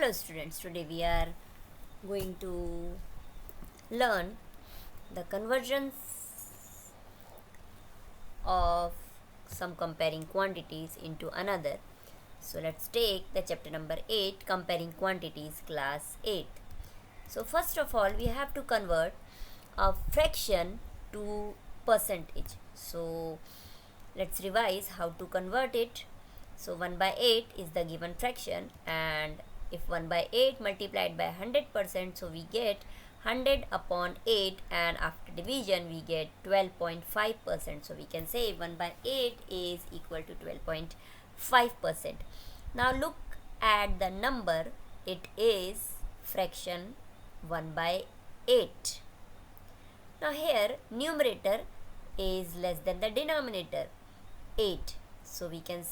Hello students, today we are going to learn the conversions of some comparing quantities into another. So let's take the chapter number 8, comparing quantities, class 8. So first of all we have to convert a fraction to percentage. So let's revise how to convert it. So 1 by 8 is the given fraction, and if 1 by 8 multiplied by 100%, so we get 100 upon 8, and after division we get 12.5%. So we can say 1 by 8 is equal to 12.5%. Now look at the number, it is fraction 1 by 8. Now here numerator is less than the denominator 8. So we can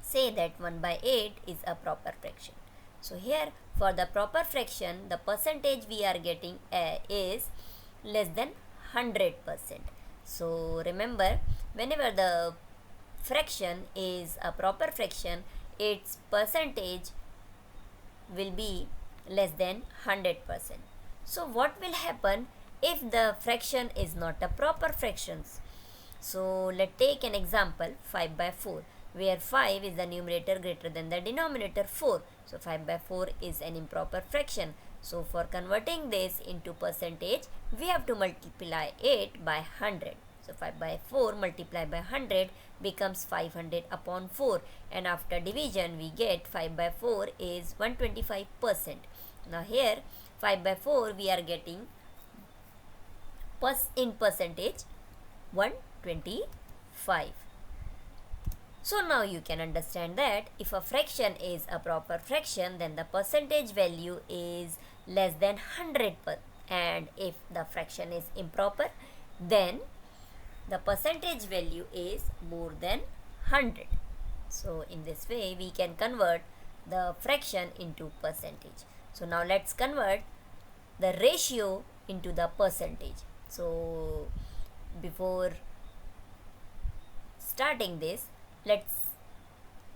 say that 1 by 8 is a proper fraction. So here for the proper fraction, the percentage we are getting is less than 100%. So remember, whenever the fraction is a proper fraction, its percentage will be less than 100%. So what will happen if the fraction is not a proper fraction? So let's take an example, 5 by 4, where 5 is the numerator greater than the denominator 4. So 5 by 4 is an improper fraction. So for converting this into percentage, we have to multiply it by 100. So 5 by 4 multiplied by 100 becomes 500 upon 4, and after division we get 5 by 4 is 125%. Now here 5 by 4 we are getting in percentage 125. So now you can understand that if a fraction is a proper fraction, then the percentage value is less than 100%, and if the fraction is improper, then the percentage value is more than 100. So in this way we can convert the fraction into percentage. So now let's convert the ratio into the percentage. So before starting this, let's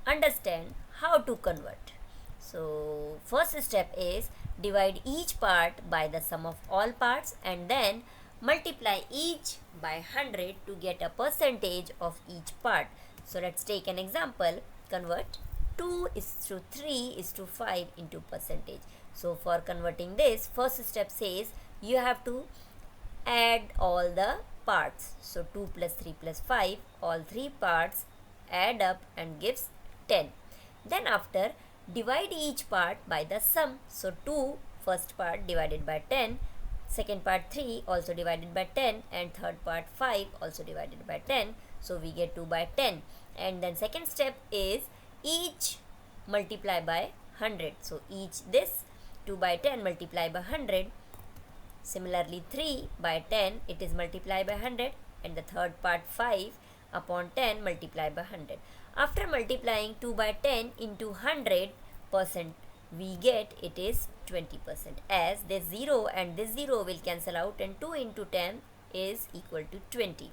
understand how to convert. So first step is divide each part by the sum of all parts, and then multiply each by 100 to get a percentage of each part. So let's take an example, convert 2:3:5 into percentage. So for converting this, first step says you have to add all the parts. So 2 plus 3 plus 5, all three parts add up and gives 10. Then after, divide each part by the sum. So 2 first part divided by 10, second part 3 also divided by 10, and third part 5 also divided by 10. So we get 2 by 10. And then second step is each multiply by 100. So each this 2 by 10 multiply by 100. Similarly 3 by 10 it is multiplied by 100, and the third part 5 upon 10 multiplied by 100. After multiplying 2 by 10 into 100%, we get it is 20%, as this 0 and this 0 will cancel out, and 2 into 10 is equal to 20.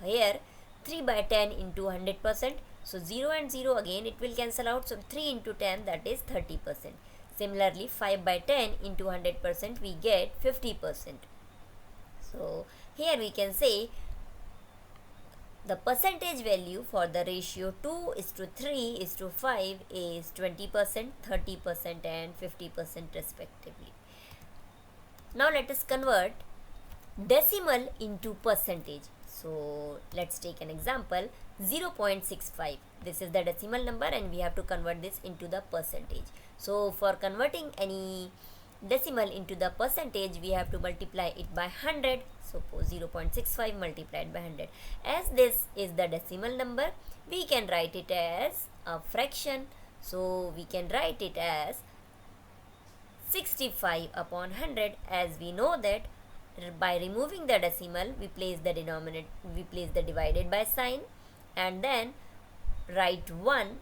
Here 3 by 10 into 100%, so 0 and 0 again it will cancel out, so 3 into 10, that is 30%. Similarly 5 by 10 into 100%, we get 50%. So here we can say the percentage value for the ratio 2:3:5 is 20%, 30% and 50% respectively. Now let us convert decimal into percentage. So let's take an example, 0.65. This is the decimal number, and we have to convert this into the percentage. So for converting any decimal into the percentage, we have to multiply it by 100. Suppose 0.65 multiplied by 100. As this is the decimal number, we can write it as a fraction. So we can write it as 65 upon 100, as we know that by removing the decimal we place the divided by sign, and then write 1,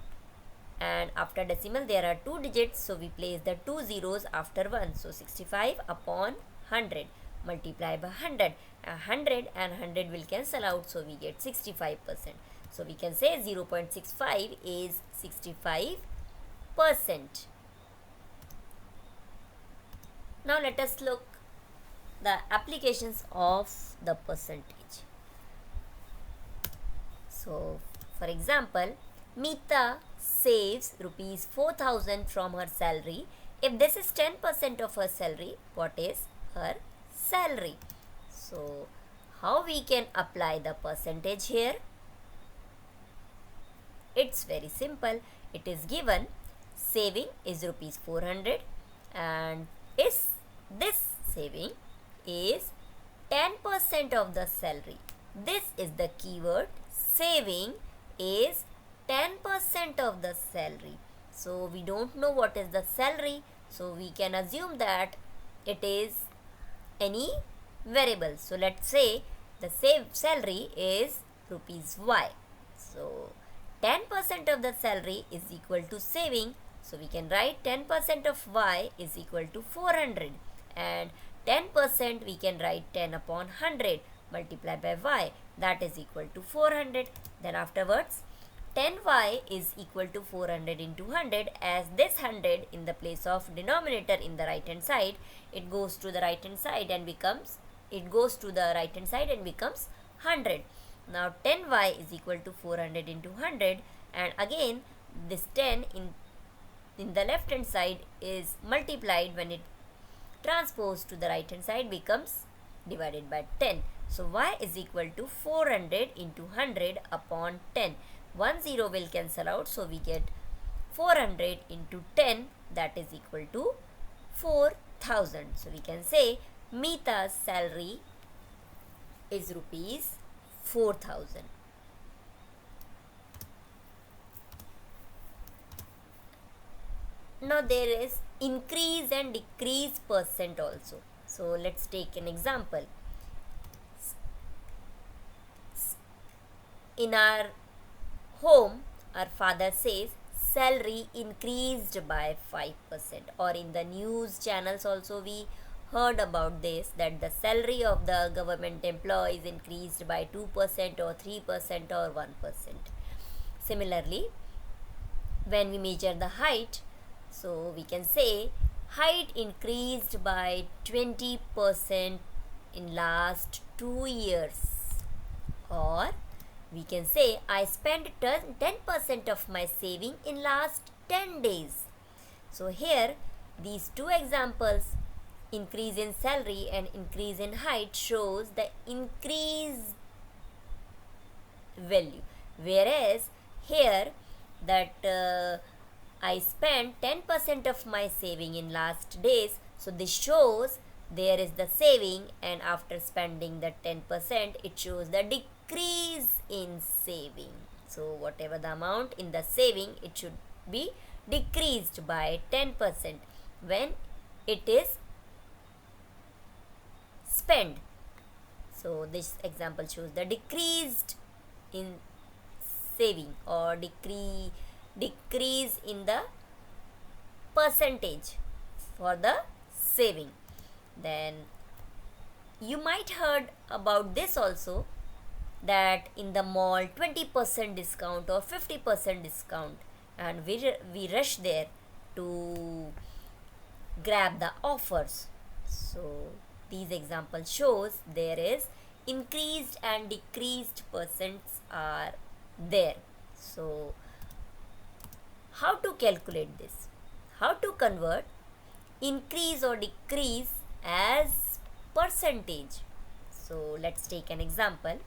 and after decimal there are 2 digits, so we place the 2 zeros after 1. So 65 upon 100 multiply by 100. 100 and 100 will cancel out, so we get 65%. So we can say 0.65 is 65%. Now let us look the applications of the percentage. So for example, Meeta saves rupees 4,000 from her salary. If this is 10% of her salary, what is her salary? So how we can apply the percentage here? It's very simple. It is given saving is rupees 400 and is this saving is 10% of the salary. This is the keyword. Saving is 10% of the salary. So we don't know what is the salary, so we can assume that it is any variable. So let's say the saved salary is rupees y. So 10% of the salary is equal to saving. So we can write 10% of y is equal to 400, and 10% we can write 10 upon 100 multiplied by y, that is equal to 400. Then afterwards 10y is equal to 400 into 100, as this 100 in the place of denominator in the right hand side, it goes to the right hand side and becomes 100. Now 10y is equal to 400 into 100, and again this 10 in the left hand side is multiplied when it transposed to the right hand side becomes divided by 10. So y is equal to 400 into 100 upon 10. 1 0 will cancel out, so we get 400 into 10, that is equal to 4,000. So we can say Meeta's salary is rupees 4,000. Now there is increase and decrease percent also. So let's take an example. In our home, our father says salary increased by 5%, or in the news channels also we heard about this, that the salary of the government employees increased by 2% or 3% or 1%. Similarly, when we measure the height, so we can say height increased by 20% in last 2 years, or we can say I spent 10% of my saving in last 10 days. So here these two examples, increase in salary and increase in height, shows the increased value, whereas here that I spent 10% of my saving in last days, so this shows there is the saving, and after spending the 10% it shows the decrease in saving. So whatever the amount in the saving, it should be decreased by 10% when it is spent. So this example shows the decreased in saving, or decrease in the percentage for the saving. Then you might heard about this also, that in the mall 20% discount or 50% discount, and we rush there to grab the offers. So these examples shows there is increased and decreased percents are there. So how to calculate this? How to convert increase or decrease as percentage? So let's take an example.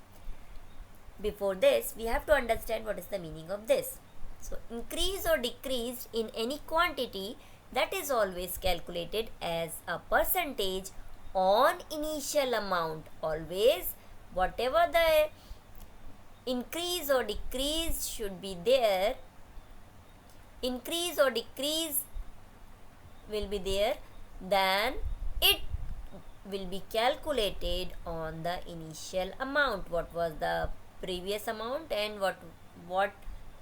Before this, we have to understand what is the meaning of this. So increase or decrease in any quantity, that is always calculated as a percentage on initial amount. Always whatever the increase or decrease should be there, increase or decrease will be there, then it will be calculated on the initial amount. What was the previous amount and what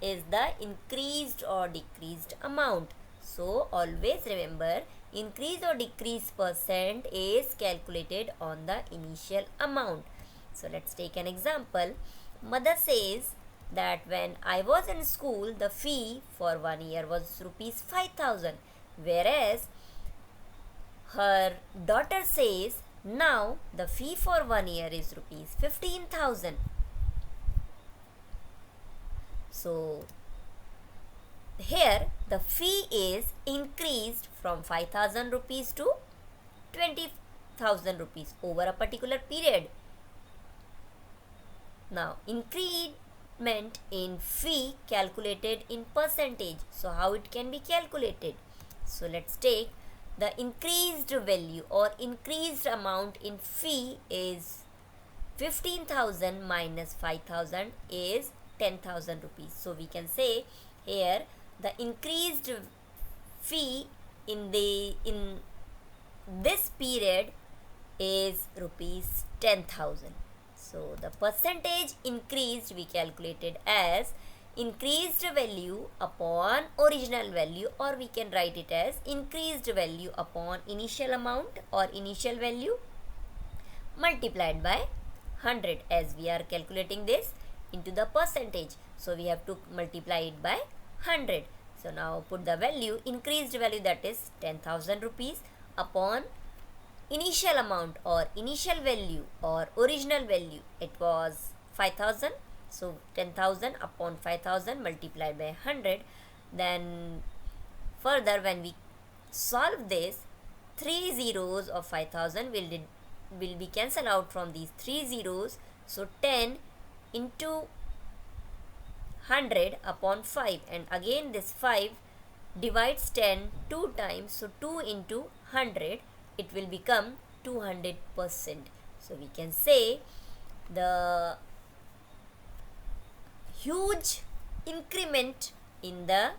is the increased or decreased amount. So always remember, increase or decrease percent is calculated on the initial amount. So let's take an example. Mother says that when I was in school, the fee for 1 year was rupees 5,000, whereas her daughter says, now the fee for 1 year is rupees 15,000. So here the fee is increased from 5,000 rupees to 20,000 rupees over a particular period. Now increment in fee calculated in percentage. So how it can be calculated? So let's take the increased value or increased amount in fee is 15,000 minus 5,000 is 10,000 rupees. So we can say here the increased fee in this period is rupees 10,000. So the percentage increased we calculated as increased value upon original value, or we can write it as increased value upon initial amount or initial value multiplied by 100, as we are calculating this into the percentage. So we have to multiply it by 100. So now put the value, increased value, that is 10,000 rupees upon initial amount or initial value or original value, it was 5,000. So 10,000 upon 5,000 multiplied by 100. Then further when we solve this, 3 zeros of 5,000 will be cancelled out from these 3 zeros. So 10 into 100 upon 5, and again this 5 divides 10 2 times. So 2 into 100, it will become 200%. So we can say the huge increment in the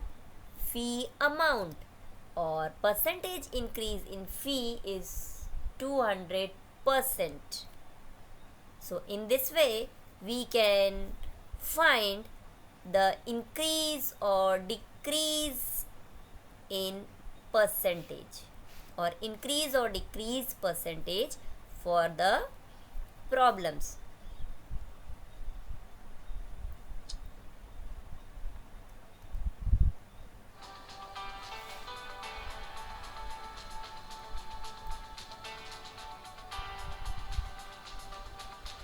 fee amount or percentage increase in fee is 200%. So in this way we can find the increase or decrease in percentage or increase or decrease percentage for the problems.